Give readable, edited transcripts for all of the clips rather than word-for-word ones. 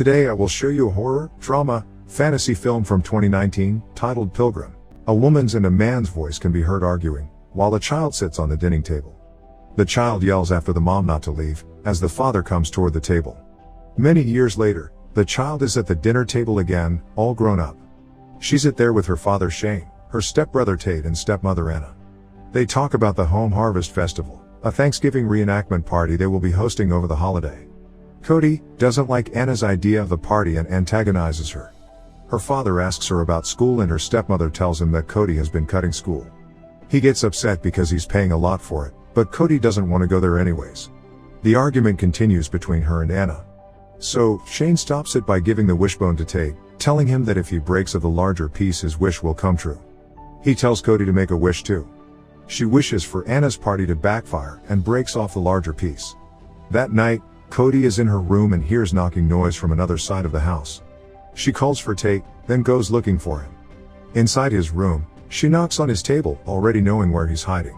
Today I will show you a horror, drama, fantasy film from 2019, titled Pilgrim. A woman's and a man's voice can be heard arguing, while a child sits on the dining table. The child yells after the mom not to leave, as the father comes toward the table. Many years later, the child is at the dinner table again, all grown up. She's there with her father Shane, her stepbrother Tate and stepmother Anna. They talk about the Home Harvest Festival, a Thanksgiving reenactment party they will be hosting over the holiday. Cody doesn't like Anna's idea of the party and antagonizes her. Her father asks her about school and her stepmother tells him that Cody has been cutting school. He gets upset because he's paying a lot for it, but Cody doesn't want to go there anyways. The argument continues between her and Anna. So, Shane stops it by giving the wishbone to Tate, telling him that if he breaks of the larger piece his wish will come true. He tells Cody to make a wish too. She wishes for Anna's party to backfire and breaks off the larger piece. That night, Cody is in her room and hears knocking noise from another side of the house. She calls for Tate, then goes looking for him. Inside his room, she knocks on his table, already knowing where he's hiding.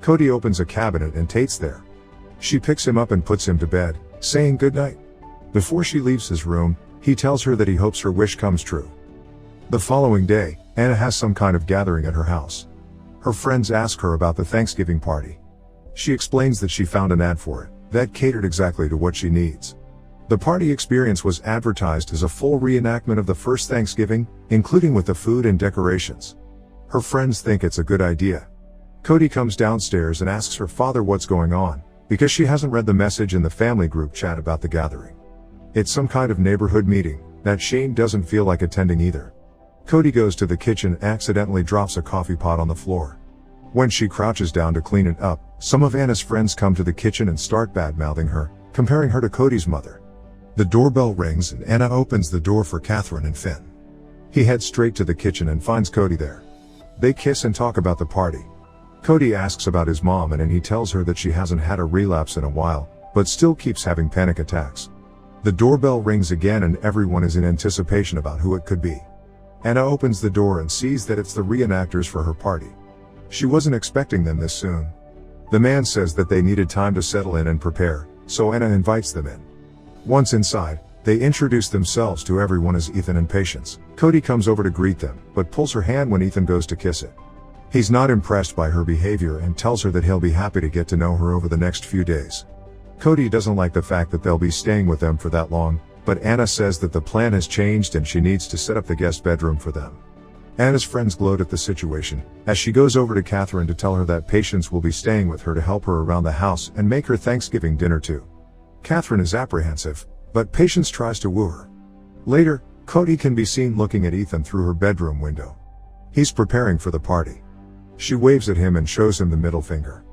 Cody opens a cabinet and Tate's there. She picks him up and puts him to bed, saying goodnight. Before she leaves his room, he tells her that he hopes her wish comes true. The following day, Anna has some kind of gathering at her house. Her friends ask her about the Thanksgiving party. She explains that she found an ad for it that catered exactly to what she needs. The party experience was advertised as a full reenactment of the first Thanksgiving, including with the food and decorations. Her friends think it's a good idea. Cody comes downstairs and asks her father what's going on, because she hasn't read the message in the family group chat about the gathering. It's some kind of neighborhood meeting that Shane doesn't feel like attending either. Cody goes to the kitchen and accidentally drops a coffee pot on the floor. When she crouches down to clean it up, some of Anna's friends come to the kitchen and start bad-mouthing her, comparing her to Cody's mother. The doorbell rings and Anna opens the door for Catherine and Finn. He heads straight to the kitchen and finds Cody there. They kiss and talk about the party. Cody asks about his mom and he tells her that she hasn't had a relapse in a while, but still keeps having panic attacks. The doorbell rings again and everyone is in anticipation about who it could be. Anna opens the door and sees that it's the re-enactors for her party. She wasn't expecting them this soon. The man says that they needed time to settle in and prepare, so Anna invites them in. Once inside, they introduce themselves to everyone as Ethan and Patience. Cody comes over to greet them, but pulls her hand when Ethan goes to kiss it. He's not impressed by her behavior and tells her that he'll be happy to get to know her over the next few days. Cody doesn't like the fact that they'll be staying with them for that long, but Anna says that the plan has changed and she needs to set up the guest bedroom for them. Anna's friends gloat at the situation, as she goes over to Catherine to tell her that Patience will be staying with her to help her around the house and make her Thanksgiving dinner too. Catherine is apprehensive, but Patience tries to woo her. Later, Cody can be seen looking at Ethan through her bedroom window. He's preparing for the party. She waves at him and shows him the middle finger.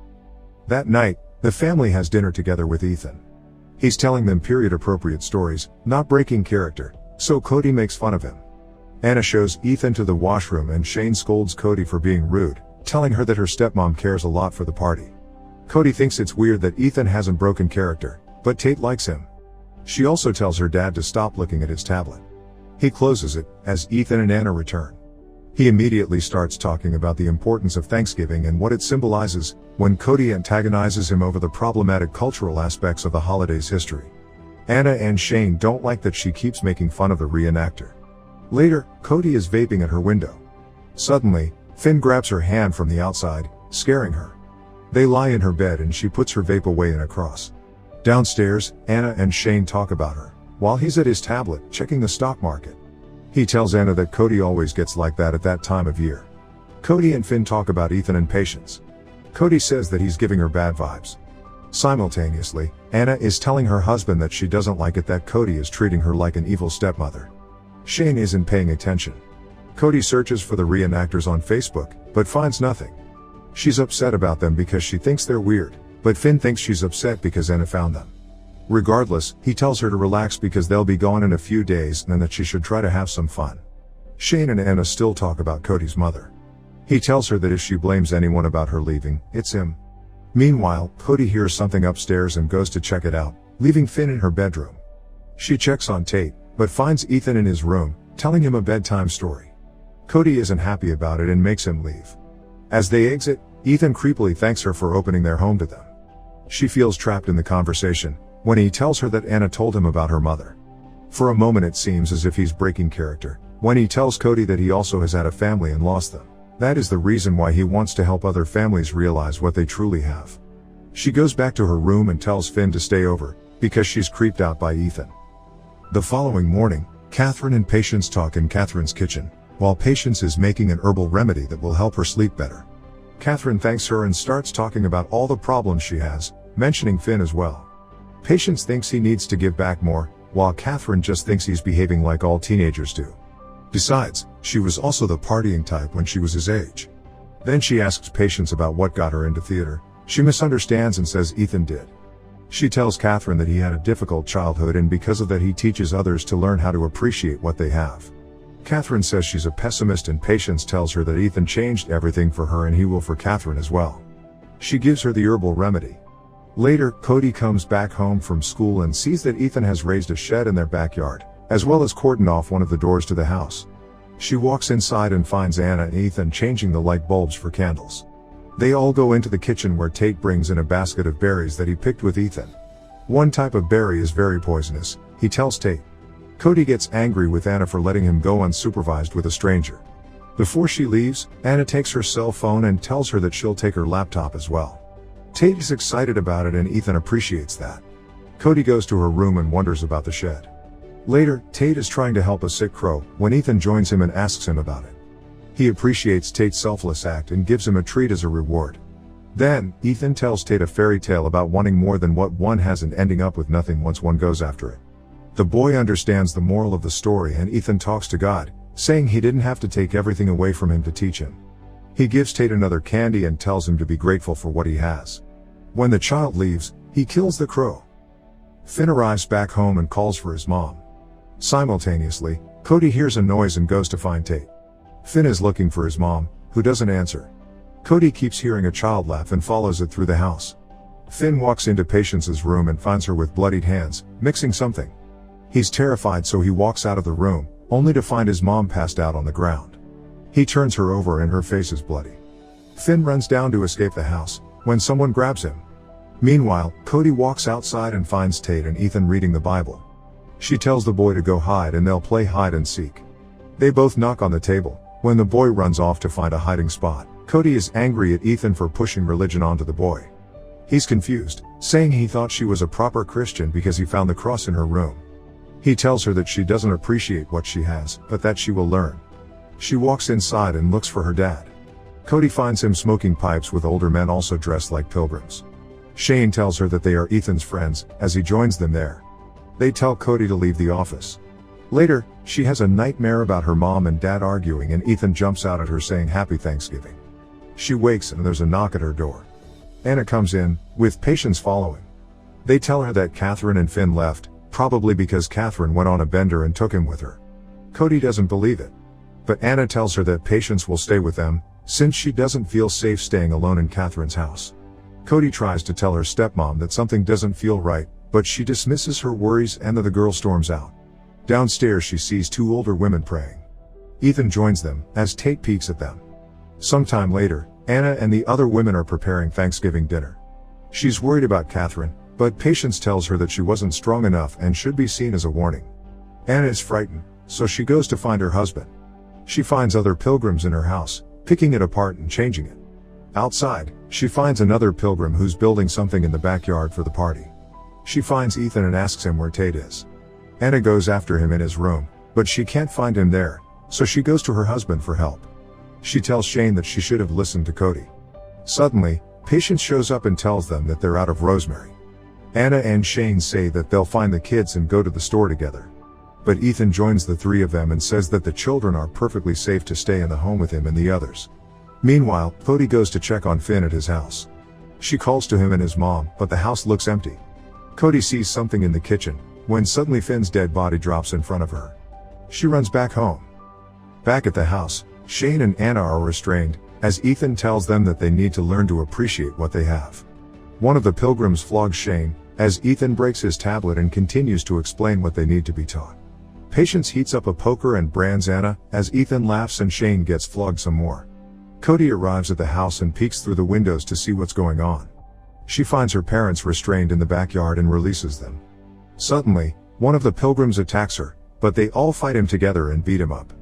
That night, the family has dinner together with Ethan. He's telling them period-appropriate stories, not breaking character, so Cody makes fun of him. Anna shows Ethan to the washroom and Shane scolds Cody for being rude, telling her that her stepmom cares a lot for the party. Cody thinks it's weird that Ethan hasn't broken character, but Tate likes him. She also tells her dad to stop looking at his tablet. He closes it, as Ethan and Anna return. He immediately starts talking about the importance of Thanksgiving and what it symbolizes, when Cody antagonizes him over the problematic cultural aspects of the holiday's history. Anna and Shane don't like that she keeps making fun of the reenactor. Later, Cody is vaping at her window. Suddenly, Finn grabs her hand from the outside, scaring her. They lie in her bed and she puts her vape away in a cross. Downstairs, Anna and Shane talk about her, while he's at his tablet, checking the stock market. He tells Anna that Cody always gets like that at that time of year. Cody and Finn talk about Ethan and Patience. Cody says that he's giving her bad vibes. Simultaneously, Anna is telling her husband that she doesn't like it that Cody is treating her like an evil stepmother. Shane isn't paying attention. Cody searches for the reenactors on Facebook, but finds nothing. She's upset about them because she thinks they're weird, but Finn thinks she's upset because Anna found them. Regardless, he tells her to relax because they'll be gone in a few days and that she should try to have some fun. Shane and Anna still talk about Cody's mother. He tells her that if she blames anyone about her leaving, it's him. Meanwhile, Cody hears something upstairs and goes to check it out, leaving Finn in her bedroom. She checks on Tate, but finds Ethan in his room, telling him a bedtime story. Cody isn't happy about it and makes him leave. As they exit, Ethan creepily thanks her for opening their home to them. She feels trapped in the conversation, when he tells her that Anna told him about her mother. For a moment it seems as if he's breaking character, when he tells Cody that he also has had a family and lost them. That is the reason why he wants to help other families realize what they truly have. She goes back to her room and tells Finn to stay over, because she's creeped out by Ethan. The following morning, Catherine and Patience talk in Catherine's kitchen, while Patience is making an herbal remedy that will help her sleep better. Catherine thanks her and starts talking about all the problems she has, mentioning Finn as well. Patience thinks he needs to give back more, while Catherine just thinks he's behaving like all teenagers do. Besides, she was also the partying type when she was his age. Then she asks Patience about what got her into theater. She misunderstands and says Ethan did. She tells Catherine that he had a difficult childhood and because of that he teaches others to learn how to appreciate what they have. Catherine says she's a pessimist and Patience tells her that Ethan changed everything for her and he will for Catherine as well. She gives her the herbal remedy. Later, Cody comes back home from school and sees that Ethan has raised a shed in their backyard, as well as cordoned off one of the doors to the house. She walks inside and finds Anna and Ethan changing the light bulbs for candles. They all go into the kitchen where Tate brings in a basket of berries that he picked with Ethan. One type of berry is very poisonous, he tells Tate. Cody gets angry with Anna for letting him go unsupervised with a stranger. Before she leaves, Anna takes her cell phone and tells her that she'll take her laptop as well. Tate is excited about it and Ethan appreciates that. Cody goes to her room and wonders about the shed. Later, Tate is trying to help a sick crow, when Ethan joins him and asks him about it. He appreciates Tate's selfless act and gives him a treat as a reward. Then, Ethan tells Tate a fairy tale about wanting more than what one has and ending up with nothing once one goes after it. The boy understands the moral of the story and Ethan talks to God, saying he didn't have to take everything away from him to teach him. He gives Tate another candy and tells him to be grateful for what he has. When the child leaves, he kills the crow. Finn arrives back home and calls for his mom. Simultaneously, Cody hears a noise and goes to find Tate. Finn is looking for his mom, who doesn't answer. Cody keeps hearing a child laugh and follows it through the house. Finn walks into Patience's room and finds her with bloodied hands, mixing something. He's terrified so he walks out of the room, only to find his mom passed out on the ground. He turns her over and her face is bloody. Finn runs down to escape the house, when someone grabs him. Meanwhile, Cody walks outside and finds Tate and Ethan reading the Bible. She tells the boy to go hide and they'll play hide and seek. They both knock on the table. When the boy runs off to find a hiding spot, Cody is angry at Ethan for pushing religion onto the boy. He's confused, saying he thought she was a proper Christian because he found the cross in her room. He tells her that she doesn't appreciate what she has, but that she will learn. She walks inside and looks for her dad. Cody finds him smoking pipes with older men also dressed like pilgrims. Shane tells her that they are Ethan's friends, as he joins them there. They tell Cody to leave the office. Later, she has a nightmare about her mom and dad arguing and Ethan jumps out at her saying Happy Thanksgiving. She wakes and there's a knock at her door. Anna comes in, with Patience following. They tell her that Catherine and Finn left, probably because Catherine went on a bender and took him with her. Cody doesn't believe it. But Anna tells her that Patience will stay with them, since she doesn't feel safe staying alone in Catherine's house. Cody tries to tell her stepmom that something doesn't feel right, but she dismisses her worries and the girl storms out. Downstairs she sees two older women praying. Ethan joins them, as Tate peeks at them. Sometime later, Anna and the other women are preparing Thanksgiving dinner. She's worried about Catherine, but Patience tells her that she wasn't strong enough and should be seen as a warning. Anna is frightened, so she goes to find her husband. She finds other pilgrims in her house, picking it apart and changing it. Outside, she finds another pilgrim who's building something in the backyard for the party. She finds Ethan and asks him where Tate is. Anna goes after him in his room, but she can't find him there, so she goes to her husband for help. She tells Shane that she should have listened to Cody. Suddenly, Patience shows up and tells them that they're out of rosemary. Anna and Shane say that they'll find the kids and go to the store together. But Ethan joins the three of them and says that the children are perfectly safe to stay in the home with him and the others. Meanwhile, Cody goes to check on Finn at his house. She calls to him and his mom, but the house looks empty. Cody sees something in the kitchen, when suddenly Finn's dead body drops in front of her. She runs back home. Back at the house, Shane and Anna are restrained, as Ethan tells them that they need to learn to appreciate what they have. One of the pilgrims flogs Shane, as Ethan breaks his tablet and continues to explain what they need to be taught. Patience heats up a poker and brands Anna, as Ethan laughs and Shane gets flogged some more. Cody arrives at the house and peeks through the windows to see what's going on. She finds her parents restrained in the backyard and releases them. Suddenly, One of the pilgrims attacks her, but they all fight him together and beat him up.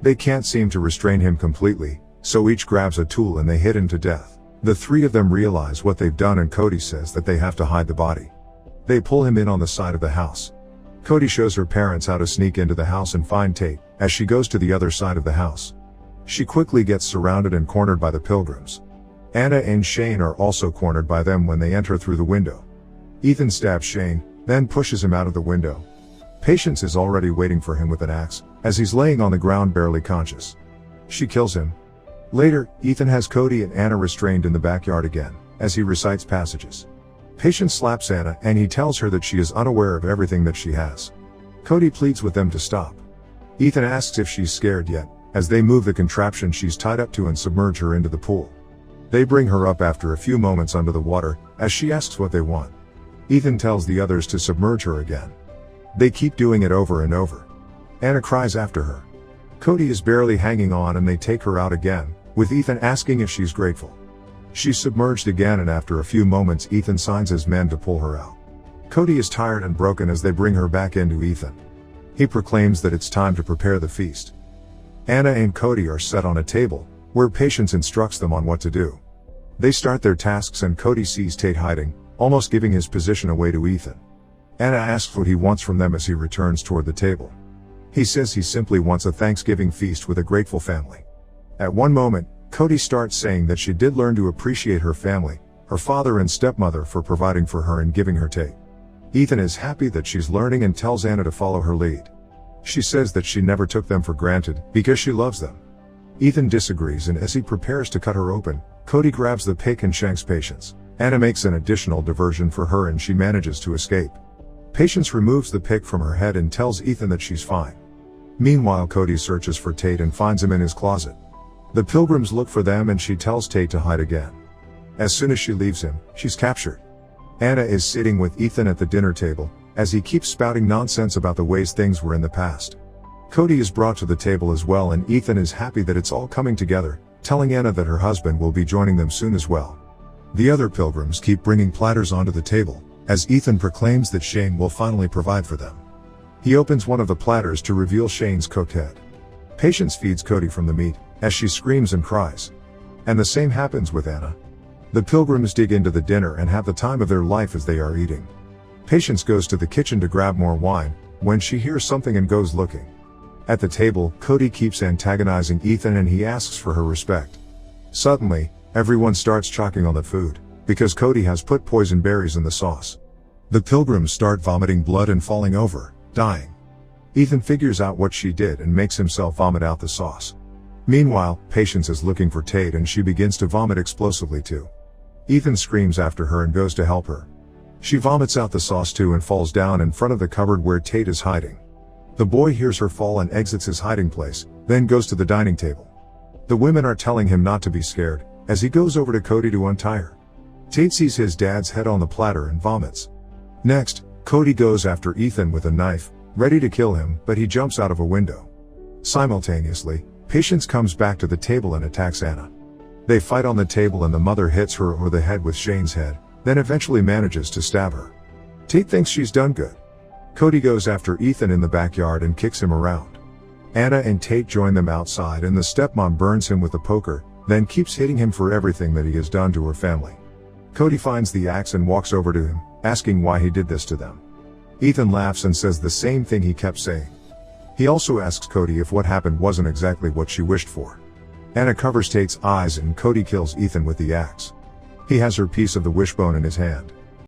They can't seem to restrain him completely, so each grabs a tool and they hit him to death. The three of them realize what they've done and Cody says that they have to hide the body. They pull him in on the side of the house. Cody shows her parents how to sneak into the house and find Tate, as she goes to the other side of the house. She quickly gets surrounded and cornered by the pilgrims. Anna and Shane are also cornered by them when they enter through the window. Ethan stabs Shane, then pushes him out of the window. Patience is already waiting for him with an axe, as he's laying on the ground barely conscious. She kills him. Later, Ethan has Cody and Anna restrained in the backyard again, as he recites passages. Patience slaps Anna and he tells her that she is unaware of everything that she has. Cody pleads with them to stop. Ethan asks if she's scared yet, as they move the contraption she's tied up to and submerge her into the pool. They bring her up after a few moments under the water, as she asks what they want. Ethan tells the others to submerge her again. They keep doing it over and over. Anna cries after her. Cody is barely hanging on and they take her out again, with Ethan asking if she's grateful. She's submerged again and after a few moments Ethan signs his men to pull her out. Cody is tired and broken as they bring her back into Ethan. He proclaims that it's time to prepare the feast. Anna and Cody are set on a table, where Patience instructs them on what to do. They start their tasks and Cody sees Tate hiding, almost giving his position away to Ethan. Anna asks what he wants from them as he returns toward the table. He says he simply wants a Thanksgiving feast with a grateful family. At one moment, Cody starts saying that she did learn to appreciate her family, her father and stepmother for providing for her and giving her Tate. Ethan is happy that she's learning and tells Anna to follow her lead. She says that she never took them for granted, because she loves them. Ethan disagrees and as he prepares to cut her open, Cody grabs the pick and shanks Patience. Anna makes an additional diversion for her and she manages to escape. Patience removes the pick from her head and tells Ethan that she's fine. Meanwhile, Cody searches for Tate and finds him in his closet. The pilgrims look for them and she tells Tate to hide again. As soon as she leaves him, she's captured. Anna is sitting with Ethan at the dinner table, as he keeps spouting nonsense about the ways things were in the past. Cody is brought to the table as well and Ethan is happy that it's all coming together, telling Anna that her husband will be joining them soon as well. The other pilgrims keep bringing platters onto the table, as Ethan proclaims that Shane will finally provide for them. He opens one of the platters to reveal Shane's cooked head. Patience feeds Cody from the meat, as she screams and cries. And the same happens with Anna. The pilgrims dig into the dinner and have the time of their life as they are eating. Patience goes to the kitchen to grab more wine, when she hears something and goes looking. At the table, Cody keeps antagonizing Ethan and he asks for her respect. Suddenly, everyone starts choking on the food, because Cody has put poison berries in the sauce. The pilgrims start vomiting blood and falling over, dying. Ethan figures out what she did and makes himself vomit out the sauce. Meanwhile, Patience is looking for Tate and she begins to vomit explosively too. Ethan screams after her and goes to help her. She vomits out the sauce too and falls down in front of the cupboard where Tate is hiding. The boy hears her fall and exits his hiding place, then goes to the dining table. The women are telling him not to be scared, as he goes over to Cody to untie her. Tate sees his dad's head on the platter and vomits. Next, Cody goes after Ethan with a knife, ready to kill him, but he jumps out of a window. Simultaneously, Patience comes back to the table and attacks Anna. They fight on the table and the mother hits her over the head with Shane's head, then eventually manages to stab her. Tate thinks she's done good. Cody goes after Ethan in the backyard and kicks him around. Anna and Tate join them outside and the stepmom burns him with a poker, then keeps hitting him for everything that he has done to her family. Cody finds the axe and walks over to him, asking why he did this to them. Ethan laughs and says the same thing he kept saying. He also asks Cody if what happened wasn't exactly what she wished for. Anna covers Tate's eyes and Cody kills Ethan with the axe. He has her piece of the wishbone in his hand.